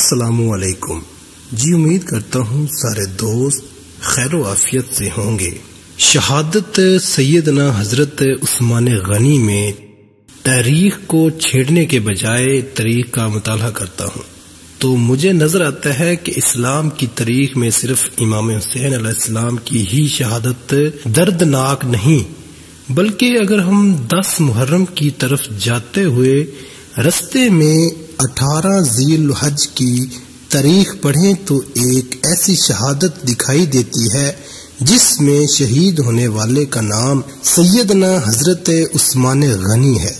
السلام علیکم جی، امید کرتا ہوں سارے دوست خیر و عافیت سے ہوں گے۔ شہادت سیدنا حضرت عثمان غنی میں تاریخ کو چھیڑنے کے بجائے تاریخ کا مطالعہ کرتا ہوں تو مجھے نظر آتا ہے کہ اسلام کی تاریخ میں صرف امام حسین علیہ السلام کی ہی شہادت دردناک نہیں، بلکہ اگر ہم 10 محرم کی طرف جاتے ہوئے رستے میں 18 ذی الحج کی تاریخ پڑھیں تو ایک ایسی شہادت دکھائی دیتی ہے جس میں شہید ہونے والے کا نام سیدنا حضرت عثمان غنی ہے۔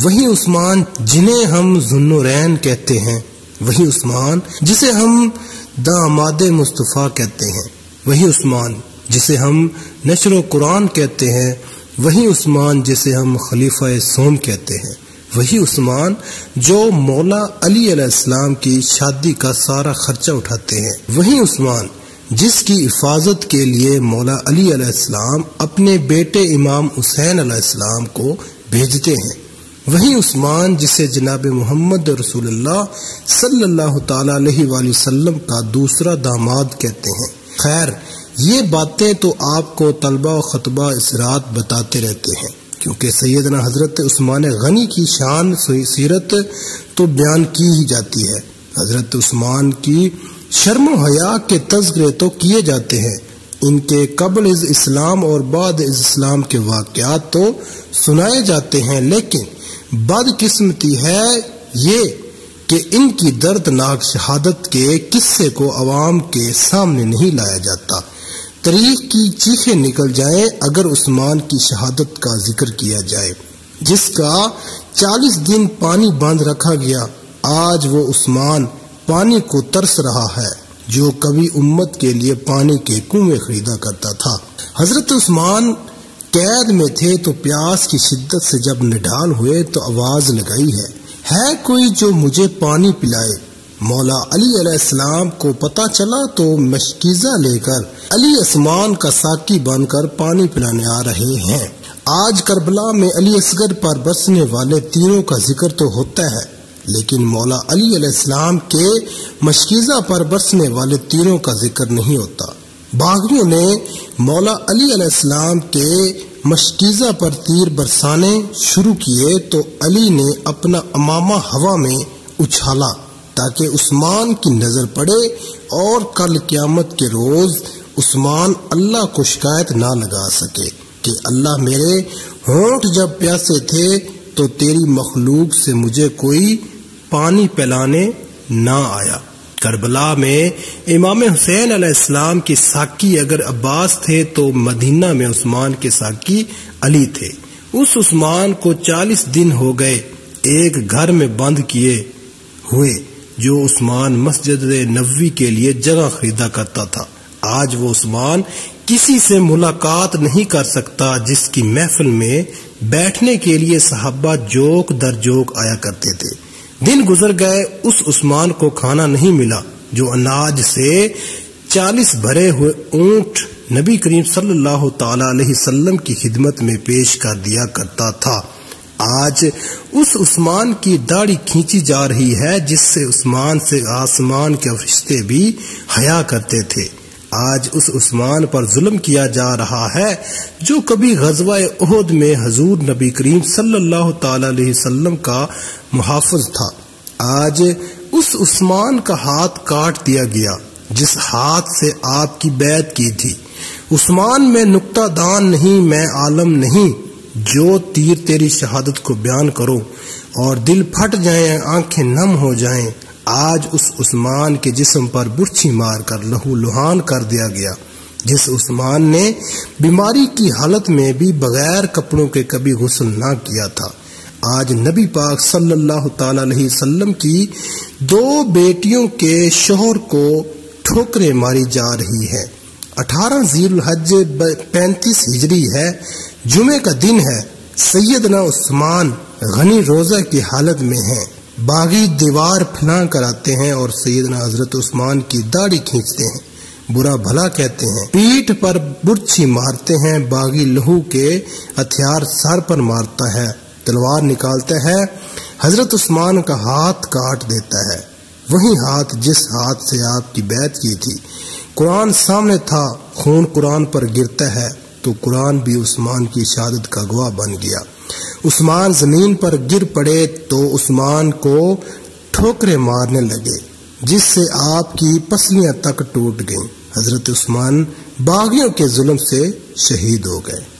وہی عثمان جنہیں ہم ذوالنورین کہتے ہیں، وہی عثمان جسے ہم داماد مصطفیٰ کہتے ہیں، وہی عثمان جسے ہم نشر و قرآن کہتے ہیں، وہی عثمان جسے ہم خلیفہ سوم کہتے ہیں، وہی عثمان جو مولا علی علیہ السلام کی شادی کا سارا خرچہ اٹھاتے ہیں، وہی عثمان جس کی حفاظت کے لیے مولا علی علیہ السلام اپنے بیٹے امام حسین علیہ السلام کو بھیجتے ہیں، وہی عثمان جسے جناب محمد رسول اللہ صلی اللہ تعالی علیہ وآلہ وسلم کا دوسرا داماد کہتے ہیں۔ خیر، یہ باتیں تو آپ کو طلبہ و خطبہ اس رات بتاتے رہتے ہیں، کیونکہ سیدنا حضرت عثمان غنی کی شان سیرت تو بیان کی ہی جاتی ہے، حضرت عثمان کی شرم و حیا کے تذکرے تو کیے جاتے ہیں، ان کے قبل از اسلام اور بعد از اسلام کے واقعات تو سنائے جاتے ہیں، لیکن بدقسمتی ہے یہ کہ ان کی دردناک شہادت کے قصے کو عوام کے سامنے نہیں لایا جاتا۔ تاریخ کی چیخیں نکل جائیں اگر عثمان کی شہادت کا ذکر کیا جائے، جس کا 40 دن پانی بند رکھا گیا۔ آج وہ عثمان پانی کو ترس رہا ہے جو کبھی امت کے لیے پانی کے کنویں خریدا کرتا تھا۔ حضرت عثمان قید میں تھے تو پیاس کی شدت سے جب نڈال ہوئے تو آواز لگائی ہے کوئی جو مجھے پانی پلائے۔ مولا علی علیہ السلام کو پتہ چلا تو مشکیزہ لے کر علی عثمان کا ساقی بن کر پانی پلانے آ رہے ہیں۔ آج کربلا میں علی اصغر پر برسنے والے تیروں کا ذکر تو ہوتا ہے، لیکن مولا علی علیہ السلام کے مشکیزہ پر برسنے والے تیروں کا ذکر نہیں ہوتا۔ باغیوں نے مولا علی علیہ السلام کے مشکیزہ پر تیر برسانے شروع کیے تو علی نے اپنا امامہ ہوا میں اچھالا تاکہ عثمان کی نظر پڑے اور کل قیامت کے روز عثمان اللہ کو شکایت نہ لگا سکے کہ اللہ میرے ہونٹ جب پیاسے تھے تو تیری مخلوق سے مجھے کوئی پانی پلانے نہ آیا۔ کربلا میں امام حسین علیہ السلام کے ساقی اگر عباس تھے تو مدینہ میں عثمان کے ساقی علی تھے۔ اس عثمان کو 40 دن ہو گئے ایک گھر میں بند کیے ہوئے جو عثمان مسجد نبوی کے لیے جگہ خریدا کرتا تھا۔ آج وہ عثمان کسی سے ملاقات نہیں کر سکتا جس کی محفل میں بیٹھنے کے لیے صحابہ جوک در جوک آیا کرتے تھے۔ دن گزر گئے، اس عثمان کو کھانا نہیں ملا جو اناج سے 40 بھرے ہوئے اونٹ نبی کریم صلی اللہ تعالی علیہ وسلم کی خدمت میں پیش کر دیا کرتا تھا۔ آج اس عثمان کی داڑھی کھینچی جا رہی ہے جس سے عثمان سے آسمان کے فرشتے بھی حیا کرتے تھے۔ آج اس عثمان پر ظلم کیا جا رہا ہے جو کبھی غزوہ احد میں حضور نبی کریم صلی اللہ تعالی علیہ وسلم کا محافظ تھا۔ آج اس عثمان کا ہاتھ کاٹ دیا گیا جس ہاتھ سے آپ کی بیعت کی تھی۔ عثمان میں نقطہ دان نہیں، میں عالم نہیں جو تیر تیری شہادت کو بیان کرو اور دل پھٹ جائیں، آنکھیں نم ہو جائیں۔ آج اس عثمان کے جسم پر برچھی مار کر لہو لہان کر دیا گیا جس عثمان نے بیماری کی حالت میں بھی بغیر کپڑوں کے کبھی غسل نہ کیا تھا۔ آج نبی پاک صلی اللہ تعالی علیہ وسلم کی 2 بیٹیوں کے شوہر کو ٹھوکریں ماری جا رہی ہے۔ 18 ذی الحج 35 ہجری ہے، جمعے کا دن ہے۔ سیدنا عثمان غنی روزہ کی حالت میں ہیں، باغی دیوار پھنا کر آتے ہیں اور سیدنا حضرت عثمان کی داڑھی کھینچتے ہیں، برا بھلا کہتے ہیں، پیٹھ پر برچھی مارتے ہیں، باغی لہو کے ہتھیار سر پر مارتا ہے، تلوار نکالتا ہے، حضرت عثمان کا ہاتھ کاٹ دیتا ہے۔ وہی ہاتھ جس ہاتھ سے آپ کی بیعت کی تھی۔ قرآن سامنے تھا، خون قرآن پر گرتا ہے تو قرآن بھی عثمان کی شہادت کا گواہ بن گیا۔ عثمان زمین پر گر پڑے تو عثمان کو ٹھوکریں مارنے لگے جس سے آپ کی پسلیاں تک ٹوٹ گئیں۔ حضرت عثمان باغیوں کے ظلم سے شہید ہو گئے۔